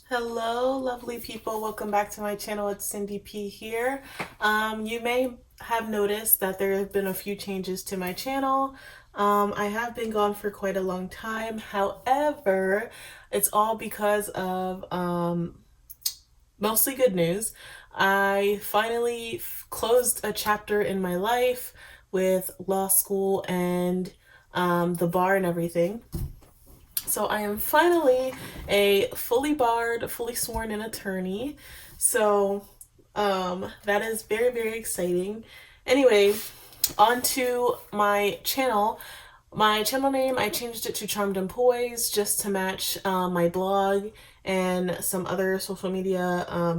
Hello, lovely people. Welcome back to my channel. It's Cindy P here. You may have noticed that there have been a few changes to my channel. I have been gone for quite a long time. However, it's all because of mostly good news. I finally closed a chapter in my life with law school and the bar and everything. So I am finally a fully barred, fully sworn in attorney. So that is very, very exciting. Anyway, on to my channel. My channel name, I changed it to Charmed and Poised just to match my blog and some other social media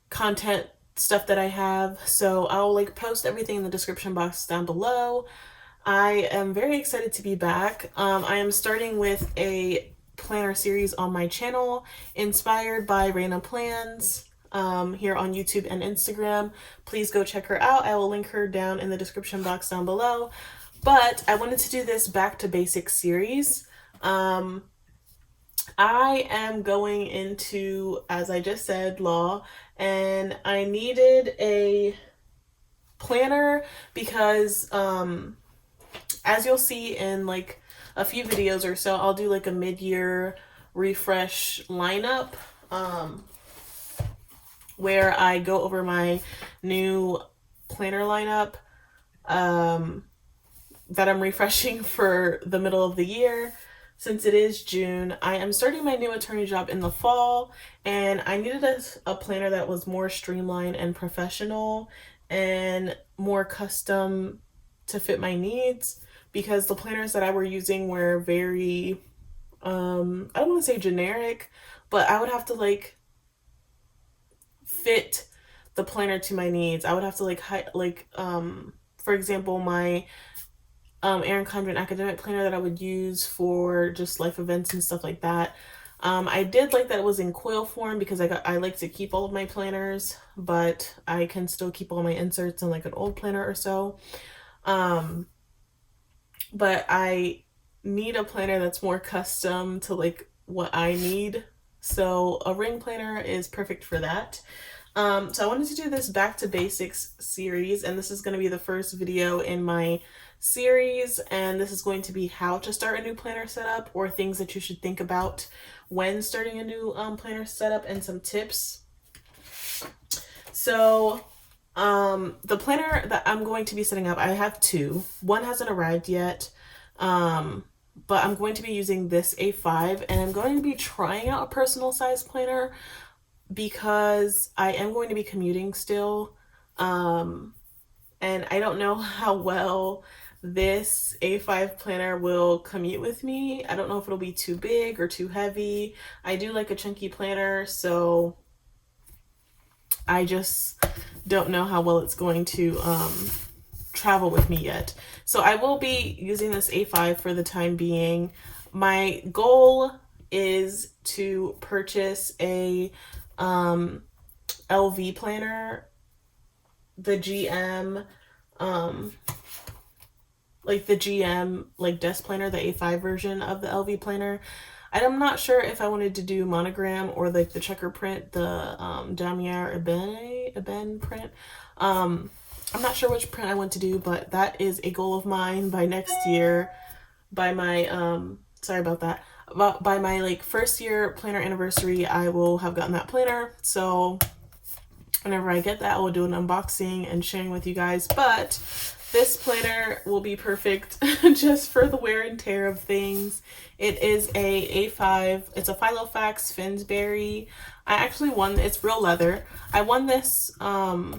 content stuff that I have. So I'll post everything in the description box down below. I am very excited to be back. I am starting with a planner series on my channel inspired by Raina Plans here on YouTube and Instagram. Please go check her out. I will link her down in the description box down below. But I wanted to do this back to basics series. I am going into, as I just said, law, and I needed a planner because as you'll see in a few videos or so, I'll do a mid-year refresh lineup where I go over my new planner lineup that I'm refreshing for the middle of the year. Since it is June, I am starting my new attorney job in the fall, and I needed a planner that was more streamlined and professional and more custom to fit my needs, because the planners that I were using were very, I don't want to say generic, but I would have to fit the planner to my needs. I would have to for example, my Erin Condren academic planner that I would use for just life events and stuff like that. I did like that it was in coil form because I like to keep all of my planners, but I can still keep all my inserts in an old planner or so. But I need a planner that's more custom to what I need. So a ring planner is perfect for that. So I wanted to do this back to basics series, and this is going to be the first video in my series, and this is going to be how to start a new planner setup, or things that you should think about when starting a new planner setup, and some tips. So the planner that I'm going to be setting up, I have two. One hasn't arrived yet, but I'm going to be using this A5, and I'm going to be trying out a personal size planner because I am going to be commuting still, and I don't know how well this A5 planner will commute with me. I don't know if it'll be too big or too heavy. I do like a chunky planner, so I just don't know how well it's going to travel with me yet. So I will be using this A5 for the time being. My goal is to purchase a LV planner, the GM, the GM desk planner, the A5 version of the LV planner. I'm not sure if I wanted to do monogram or the checker print, the Damier Eben print. I'm not sure which print I want to do, but that is a goal of mine by next year. By my sorry about that. By my first year planner anniversary, I will have gotten that planner. So whenever I get that, I will do an unboxing and sharing with you guys. But this planner will be perfect just for the wear and tear of things. It is a A5. It's a Filofax Finsbury. I actually won. It's real leather. I won this a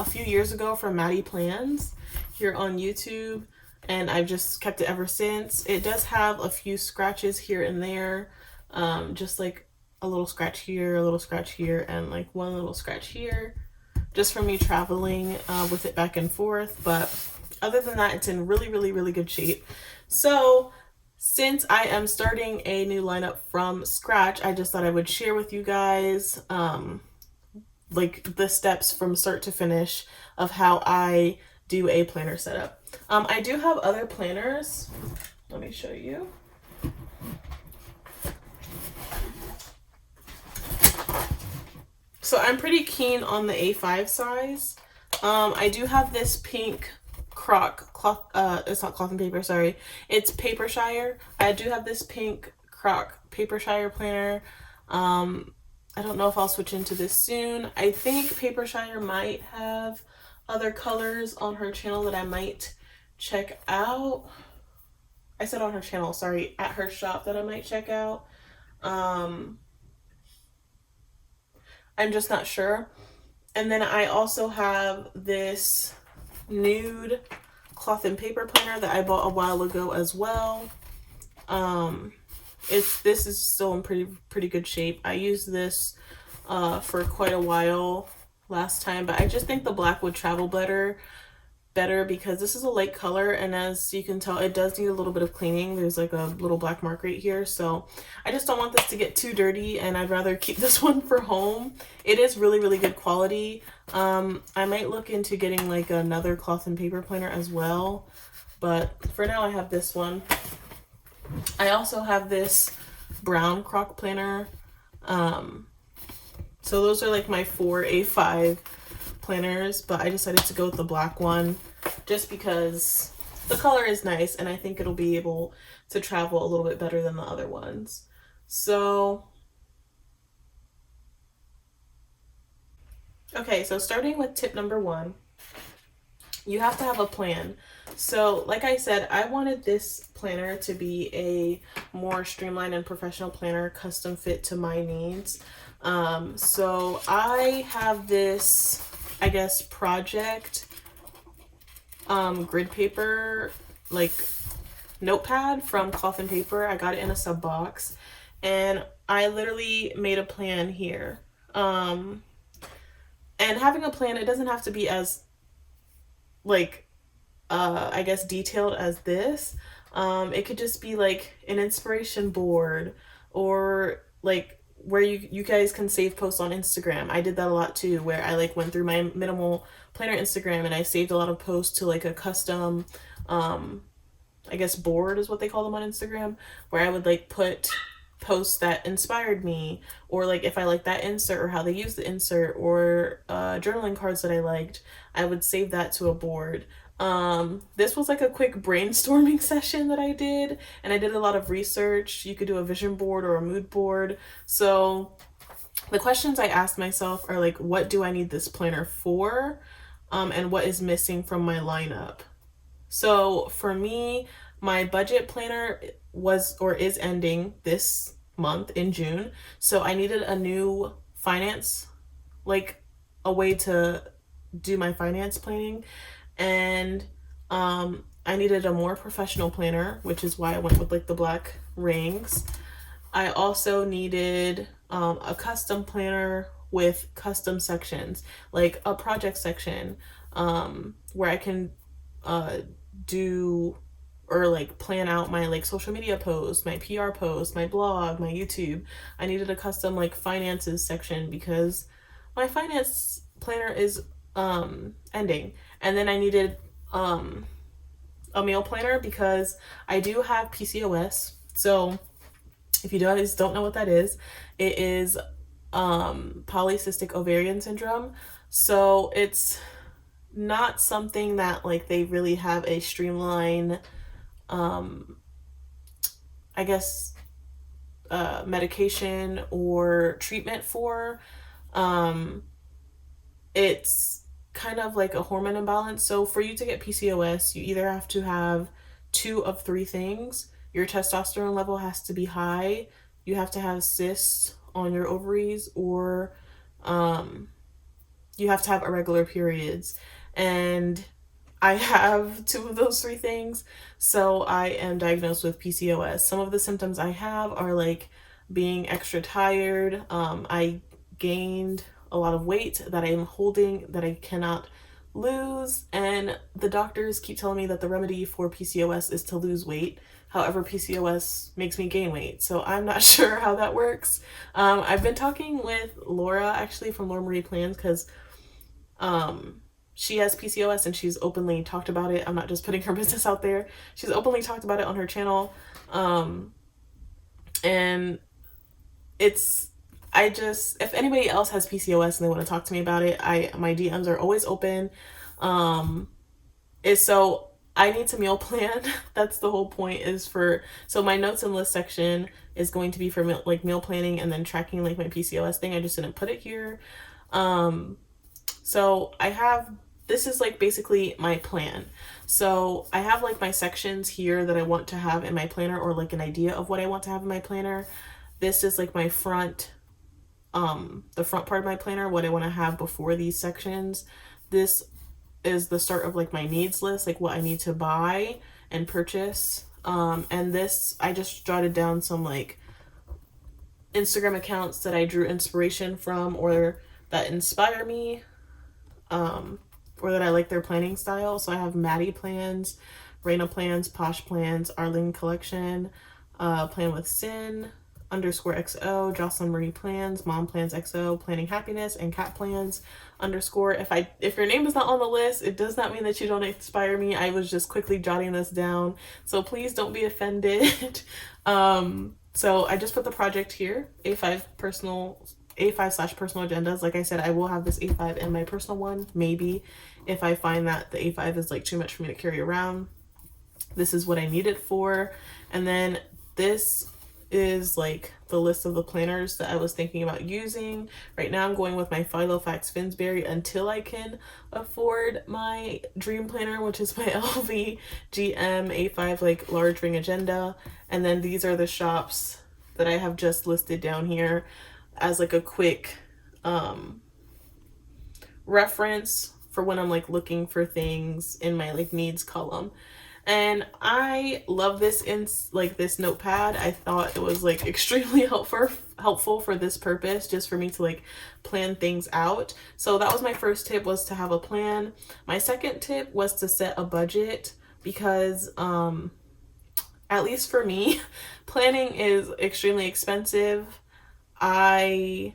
few years ago from Maddie Plans here on YouTube, and I've just kept it ever since. It does have a few scratches here and there, just a little scratch here, a little scratch here, and one little scratch here, just from me traveling with it back and forth. But other than that, it's in really, really, really good shape. So since I am starting a new lineup from scratch, I just thought I would share with you guys the steps from start to finish of how I do a planner setup. I do have other planners. Let me show you. So I'm pretty keen on the A5 size. I do have this pink croc cloth, it's not cloth and paper, sorry. It's Paper Shire. I do have this pink croc Paper Shire planner. I don't know if I'll switch into this soon. I think Paper Shire might have other colors on her channel that I might check out. I said on her channel, sorry, at her shop that I might check out. I'm just not sure. And then I also have this nude cloth and paper planner that I bought a while ago as well. This is still in pretty good shape. I used this for quite a while last time, but I just think the black would travel better because this is a light color, and as you can tell, it does need a little bit of cleaning. There's like a little black mark right here, so I just don't want this to get too dirty, and I'd rather keep this one for home. It is really good quality. I might look into getting like another cloth and paper planner as well, but for now I have this one. I also have this brown croc planner. So those are like my 4 A5 planners, but I decided to go with the black one just because the color is nice and I think it'll be able to travel a little bit better than the other ones. So okay, so starting with tip number 1, you have to have a plan. So like I said, I wanted this planner to be a more streamlined and professional planner, custom fit to my needs. So I have this, I guess, project grid paper, like notepad from Cloth and Paper. I got it in a sub box, and I literally made a plan here. And having a plan, it doesn't have to be as like I guess detailed as this. It could just be like an inspiration board, or like where you guys can save posts on Instagram. I did that a lot too, where I like went through my minimal planner Instagram and I saved a lot of posts to like a custom I guess board is what they call them on Instagram, where I would like put posts that inspired me, or like if I liked that insert or how they use the insert, or journaling cards that I liked, I would save that to a board. This was like a quick brainstorming session that I did, and I did a lot of research. You could do a vision board or a mood board. So the questions I asked myself are like, what do I need this planner for? And what is missing from my lineup? So for me, my budget planner was or is ending this month in June. So I needed a new finance, like a way to do my finance planning. And I needed a more professional planner, which is why I went with like the black rings. I also needed a custom planner with custom sections, like a project section where I can do or like plan out my like social media posts, my PR posts, my blog, my YouTube. I needed a custom like finances section because my finance planner is ending. And then I needed a meal planner because I do have PCOS. So if you guys don't know what that is, it is polycystic ovarian syndrome. So it's not something that like they really have a streamlined I guess medication or treatment for. It's kind of like a hormone imbalance. So for you to get PCOS, you either have to have 2 of 3 things. Your testosterone level has to be high, you have to have cysts on your ovaries, or you have to have irregular periods. And I have 2 of those 3 things, so I am diagnosed with PCOS. Some of the symptoms I have are like being extra tired. I gained a lot of weight that I am holding that I cannot lose, and the doctors keep telling me that the remedy for PCOS is to lose weight. However, PCOS makes me gain weight, so I'm not sure how that works. I've been talking with Laura, actually, from Laura Marie Plans, because she has PCOS and she's openly talked about it. I'm not just putting her business out there. She's openly talked about it on her channel. And it's, if anybody else has PCOS and they want to talk to me about it, my DMs are always open. So I need to meal plan. That's the whole point, so my notes and list section is going to be for meal planning and then tracking like my PCOS thing. I just didn't put it here. So this is like basically my plan. So I have like my sections here that I want to have in my planner, or like an idea of what I want to have in my planner. This is like my front, the front part of my planner, what I want to have before these sections. This is the start of like my needs list, like what I need to buy and purchase. And this, I just jotted down some like Instagram accounts that I drew inspiration from, or that inspire me, or that I like their planning style. So I have Maddie Plans, Raina Plans, Posh Plans, Arlene Collection, Plan with Sin, _XO, Jocelyn Marie Plans, Mom Plans XO, Planning Happiness, and Cat Plans _ if your name is not on the list, it does not mean that you don't inspire me. I was just quickly jotting this down, so please don't be offended. So I just put the project here, A5 / personal agendas. Like I said, I will have this A5 in my personal one, maybe, if I find that the A5 is like too much for me to carry around. This is what I need it for. And then this is like the list of the planners that I was thinking about using. Right now I'm going with my Filofax Finsbury until I can afford my dream planner, which is my LV GM A5 like large ring agenda. And then these are the shops that I have just listed down here as like a quick reference for when I'm like looking for things in my like needs column. And I love this this notepad. I thought it was like extremely helpful for this purpose, just for me to like plan things out. So that was my first tip, was to have a plan. My second tip was to set a budget, because at least for me, planning is extremely expensive. I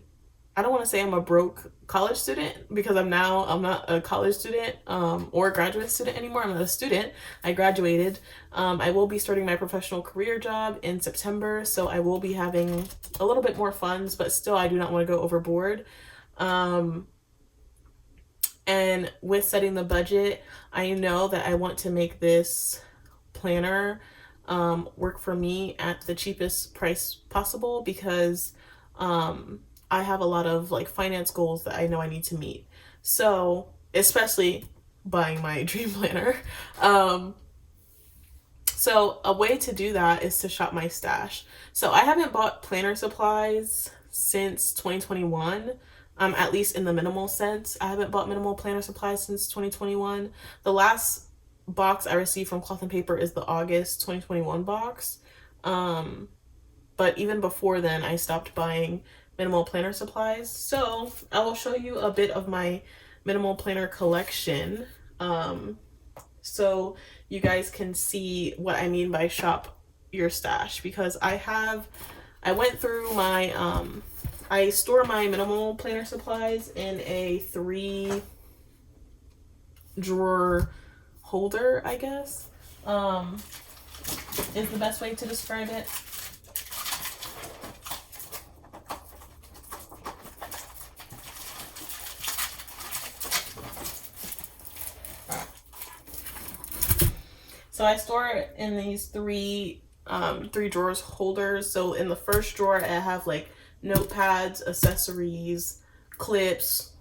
don't want to say I'm a broke college student, because I'm not a college student or a graduate student anymore. I'm not a student. I graduated. I will be starting my professional career job in September, so I will be having a little bit more funds, but still I do not want to go overboard. And with setting the budget, I know that I want to make this planner work for me at the cheapest price possible, because I have a lot of like finance goals that I know I need to meet. So, especially buying my dream planner. So a way to do that is to shop my stash. So I haven't bought planner supplies since 2021. At least in the minimal sense. I haven't bought minimal planner supplies since 2021. The last box I received from Cloth and Paper is the August 2021 box. But even before then, I stopped buying minimal planner supplies. So I will show you a bit of my minimal planner collection, so you guys can see what I mean by shop your stash, because I went through my I store my minimal planner supplies in a 3-drawer holder, I guess, is the best way to describe it. So I store it in these 3 drawers holders. So in the first drawer, I have like notepads, accessories, clips,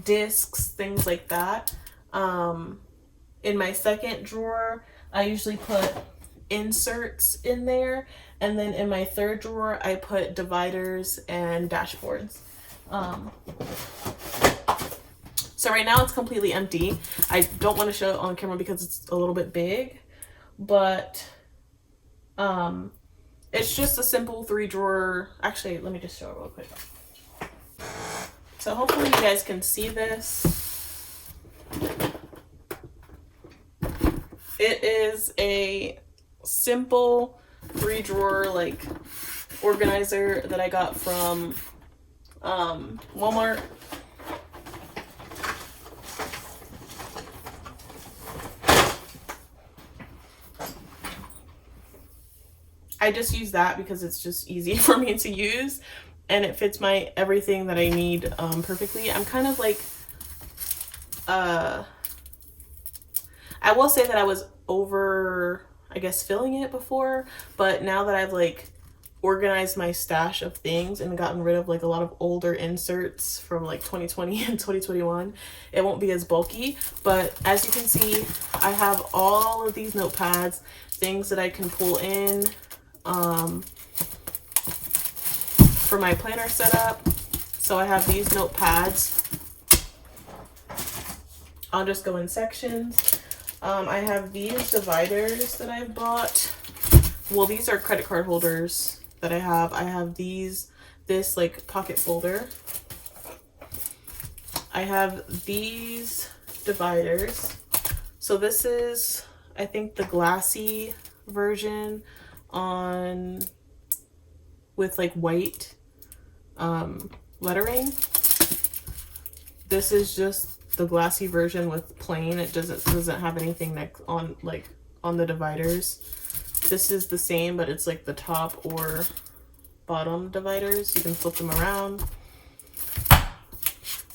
discs, things like that. In my second drawer, I usually put inserts in there. And then in my third drawer, I put dividers and dashboards. So right now it's completely empty. I don't want to show it on camera because it's a little bit big, but it's just a simple 3-drawer. Actually, let me just show it real quick. So hopefully you guys can see this. It is a simple 3-drawer like organizer that I got from Walmart. I just use that because it's just easy for me to use, and it fits my everything that I need perfectly. I'm kind of like, I will say that I was over, I guess, filling it before, but now that I've like organized my stash of things and gotten rid of like a lot of older inserts from like 2020 and 2021, it won't be as bulky. But as you can see, I have all of these notepads, things that I can pull in for my planner setup. So I have these notepads. I'll just go in sections. I have these dividers that I've bought. Well, these are credit card holders that I have. I have this like pocket folder. I have these dividers. So this is, I think, the glassy version with like white lettering. This is just the glassy version with plain. It doesn't have anything on the dividers. This is the same, but it's like the top or bottom dividers. You can flip them around.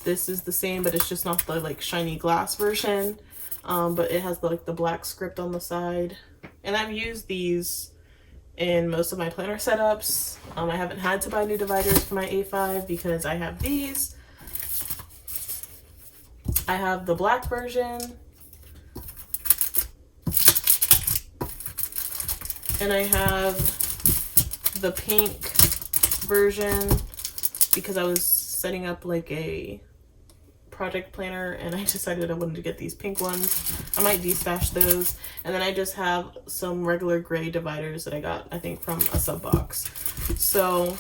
This is the same, but it's just not the like shiny glass version. But it has like the black script on the side. And I've used these in most of my planner setups. I haven't had to buy new dividers for my A5 because I have these. I have the black version. And I have the pink version because I was setting up like a project planner and I decided I wanted to get these pink ones. I might destash those. And then I just have some regular gray dividers that I got, I think, from a sub box. So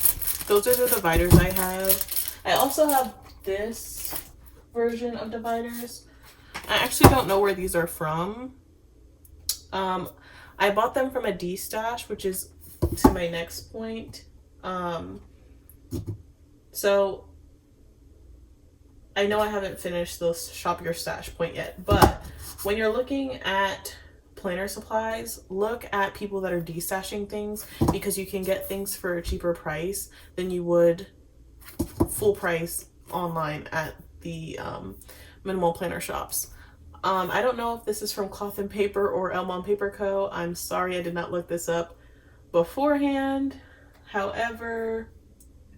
those are the dividers I have. I also have this version of dividers. I actually don't know where these are from. I bought them from a D-stash, which is to my next point. So I know I haven't finished the shop your stash point yet, but when you're looking at planner supplies, look at people that are D-stashing things because you can get things for a cheaper price than you would full price online at the minimal planner shops. I don't know if this is from Cloth and Paper or Elmon Paper Co. I'm sorry I did not look this up beforehand. However,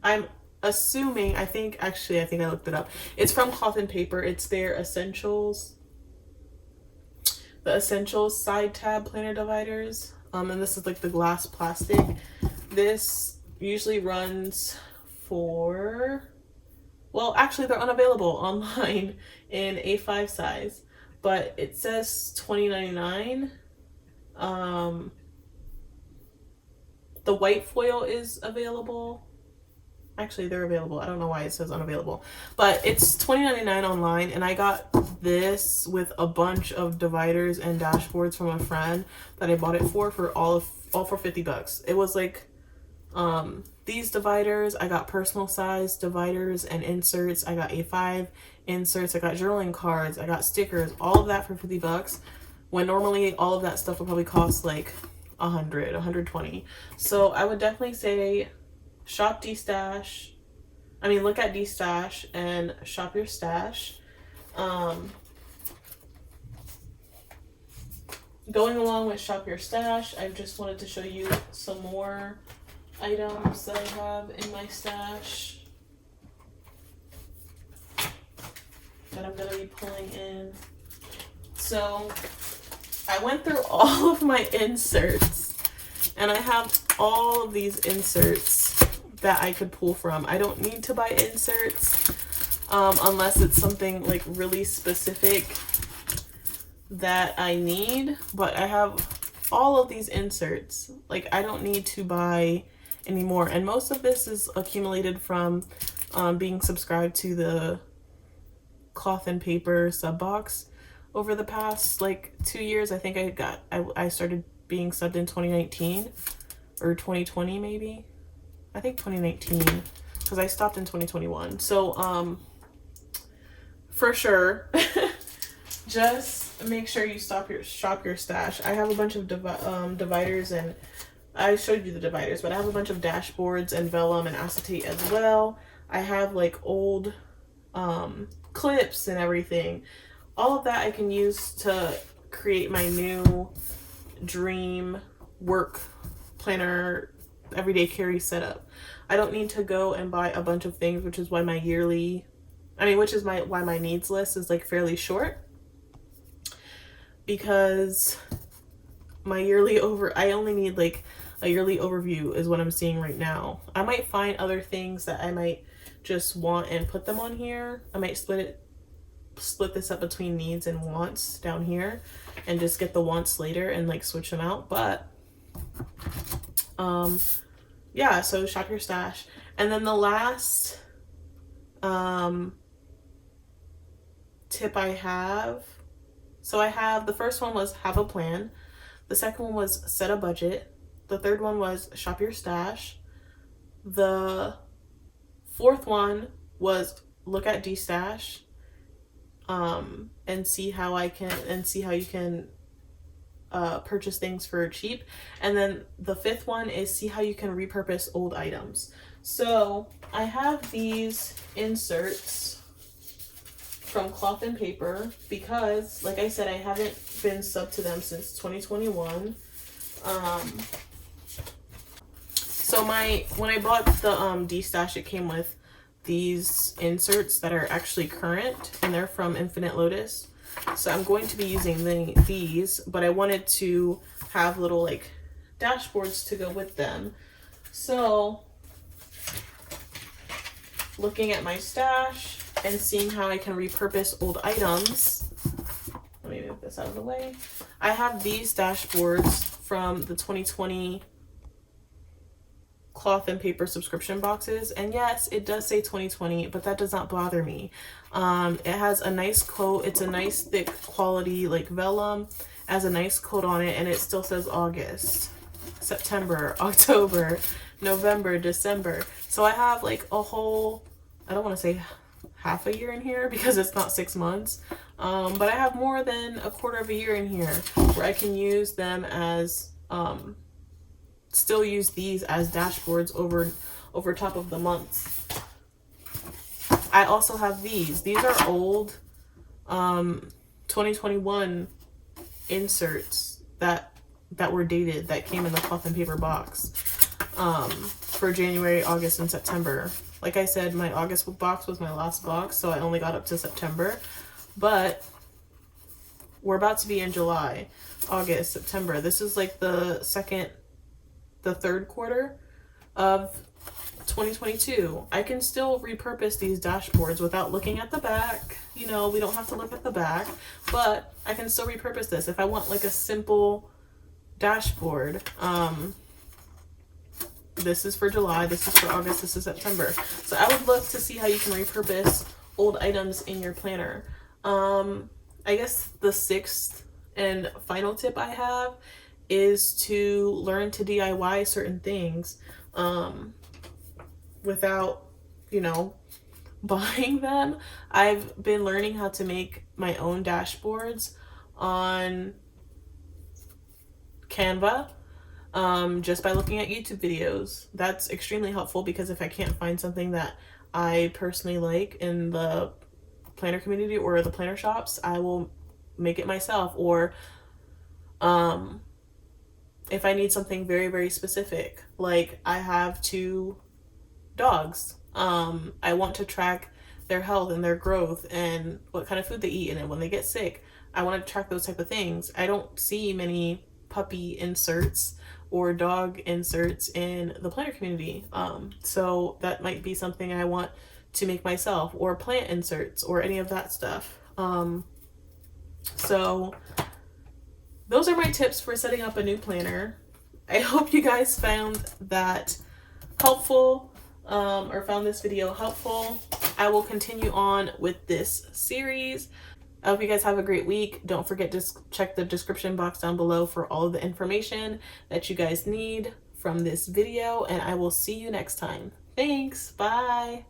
I'm assuming, I think I looked it up. It's from Cloth and Paper. It's their Essentials. The Essentials side tab planner dividers. And this is like the glass plastic. This usually runs for, well, actually they're unavailable online in A5 size. But it says $20.99. The white foil is available. Actually, they're available. I don't know why it says unavailable. But it's $20.99 online. And I got this with a bunch of dividers and dashboards from a friend that I bought it for all for $50. It was like these dividers. I got personal size dividers and inserts. I got A5 inserts. I got journaling cards. I got stickers. All of that for $50. When normally all of that stuff would probably cost like $100, $120. So I would definitely say shop D-stash. I mean, look at D-stash and shop your stash. Going along with shop your stash, I just wanted to show you some more items that I have in my stash that I'm going to be pulling in. So I went through all of my inserts and I have all of these inserts that I could pull from. I don't need to buy inserts unless it's something like really specific that I need, but I have all of these inserts. Like, I don't need to buy anymore. And most of this is accumulated from being subscribed to the Cloth and Paper sub box over the past like 2 years. I think I started being subbed in 2019 or 2020 maybe. I think 2019 because I stopped in 2021. So for sure just make sure you shop your stash. I have a bunch of dividers and I showed you the dividers, but I have a bunch of dashboards and vellum and acetate as well. I have like old clips and everything. All of that I can use to create my new dream work planner everyday carry setup. I don't need to go and buy a bunch of things, which is why my why my needs list is like fairly short, because my I only need like a yearly overview is what I'm seeing right now. I might find other things that I might just want and put them on here. I might split this up between needs and wants down here and just get the wants later and like switch them out. But yeah, so shop your stash. And then the last tip I have, so I have, the first one was have a plan. The second one was set a budget. The third one was shop your stash. The fourth one was look at destash and see how you can purchase things for cheap. And then the fifth one is see how you can repurpose old items. So I have these inserts from Cloth and Paper because, like I said, I haven't been subbed to them since 2021. So when I bought the D-Stash, it came with these inserts that are actually current, and they're from Infinite Lotus. So I'm going to be using these, but I wanted to have little like dashboards to go with them. So looking at my stash and seeing how I can repurpose old items. Let me move this out of the way. I have these dashboards from the 2020 Cloth and Paper subscription boxes, and yes, it does say 2020, but that does not bother me. It has a nice coat. It's a nice thick quality like vellum. It has a nice coat on it, and it still says August, September, October, November, December. So I have like a whole, I don't want to say half a year in here because it's not 6 months, but I have more than a quarter of a year in here where I can use them as still use these as dashboards over top of the months. I also have these are old 2021 inserts that were dated, that came in the Cloth and Paper box for January, August, and September. Like I said, my August box was my last box, so I only got up to September, but we're about to be in July, August, September. This is like the third quarter of 2022. I can still repurpose these dashboards without looking at the back. You know, we don't have to look at the back, but I can still repurpose this if I want like a simple dashboard. This is for July, this is for August, this is September. So I would look to see how you can repurpose old items in your planner. I guess the sixth and final tip I have is to learn to DIY certain things without, you know, buying them. I've been learning how to make my own dashboards on Canva just by looking at YouTube videos. That's extremely helpful because if I can't find something that I personally like in the planner community or the planner shops, I will make it myself. Or if I need something very, very specific, like I have 2 dogs. I want to track their health and their growth and what kind of food they eat, and then when they get sick, I want to track those type of things. I don't see many puppy inserts or dog inserts in the planner community. So that might be something I want to make myself, or plant inserts or any of that stuff. So those are my tips for setting up a new planner. I hope you guys found that helpful, or found this video helpful. I will continue on with this series. I hope you guys have a great week. Don't forget to check the description box down below for all of the information that you guys need from this video, and I will see you next time. Thanks. Bye.